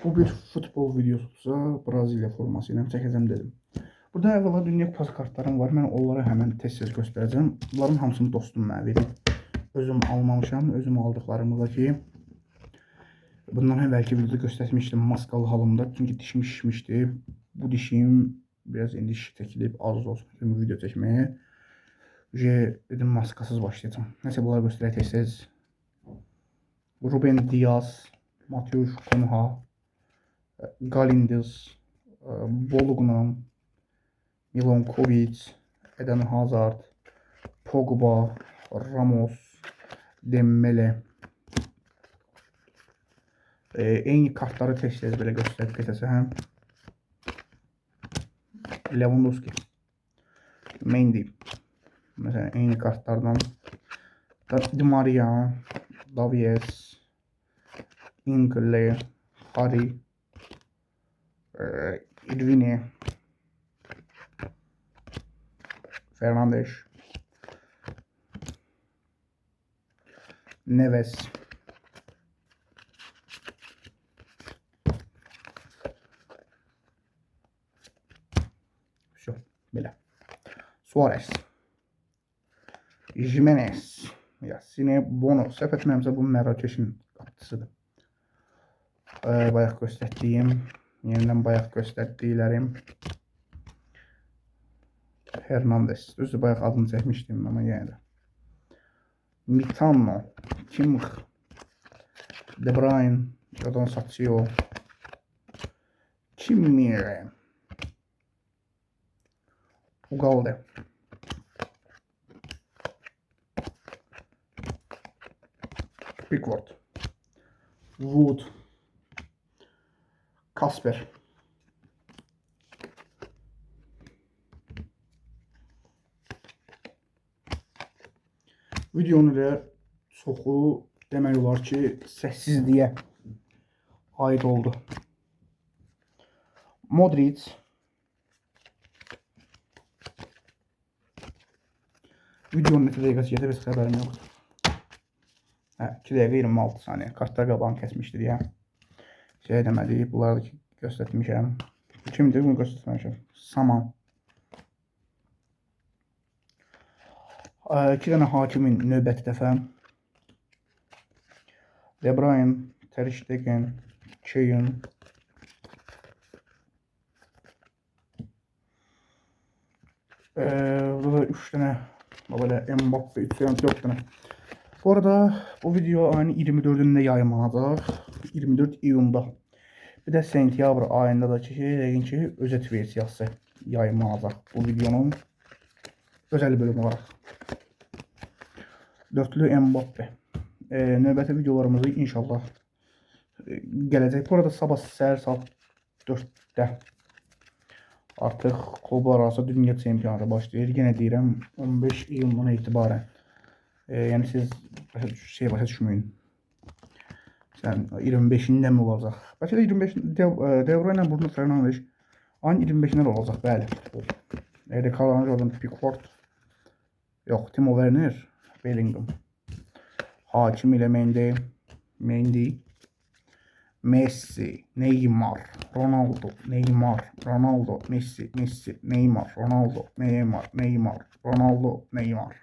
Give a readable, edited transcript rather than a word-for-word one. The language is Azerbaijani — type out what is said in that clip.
Bu bir futbol videosudursa Braziliya forması ilə çəkəcəm dedim. Burada əvvəla Dünya Kupası kartlarım var. Mən onları həmən tez-tez göstərəcəm. Bunların hamısını dostum mənə verib. Özüm almamışam. Özüm aldıqlarımı da ki bundan əvvəlki videoda göstərmişdim maskalı halımda. Çünki dişim şişmişdi. Bu dişim biraz indi şiş çəkilib az olsun kimi video çəkməyə. Dedim maskasız başlayacağım. Nəsə bunları göstərək tez-tez. Ruben Dias, Mateusz Konha, Galindez, Bolugnan, Milankovic, Eden Hazard, Pogba, Ramos, Dembele. Eyni kartları tez-tez belə göstərib getəsəm. Lewandowski, Mendy. Mesela eyni kartlardan Di Maria, Davies, Ingle, Harry, Irvine, Fernandes, Neves, Все, belə. Suarez, Jimenez, Yassine Bono. Səhv etmirəmsə bu Mərakeşin qapıçısıdır. Bayaq göstərdiyim, yenidən bayaq göstərdiklərim. Hernandez. Düzdür, bayaq adını çəkmişdim, amma yenə də. Mitano, Kimmich, De Bruyne, Jadon Sancho, Kimmich, Ugalde, Pickford, Wood, Kasper, videonun ilə çoxu demək olar ki, səssizliyə aid oldu. Modric, videonun neçə dəqiqəsi gedir, heç xəbərim yoxdur. 2 dəqiqə 26 saniyə. Kartlar qabağını kəsmişdir ya. Şey demədik, bunları da göstərmişəm. Kimdir, bunu göstərmişəm. Saman. 2 dənə hakimin növbəti dəfə. De Bruyne, Ter Stegen, Kane. Burada da 3 dənə böyle Mbappe, 4 dənə. Bu arada bu video ayın 24'ünde yayınlanacaq. 24 iyunda. Bir də sentyabr ayında da yəqin ki özet versiyası yayınlanacaq bu videonun özel bölüm olarak. Dörtlü Mbappe. Növbəti videolarımızı inşallah gələcək. Bu arada sabah səhər saat 4'də artıq klublar arası dünya çempionatı başlayır. Yenə deyirəm 15 iyundan etibarən. Yəni siz başa düşməyin. Sən 25'ində mi olacaq? Bəlkə də 25'ində De Bruyne, Bruno Fernandes ayın 25'ində olacaq, bəli. Eric Jordan, Pickford. Yox, Timo Werner, Bellingham. Hakim ilə Mendy, Messi, Neymar, Ronaldo, Messi, Neymar, Ronaldo, Neymar, Ronaldo, Neymar.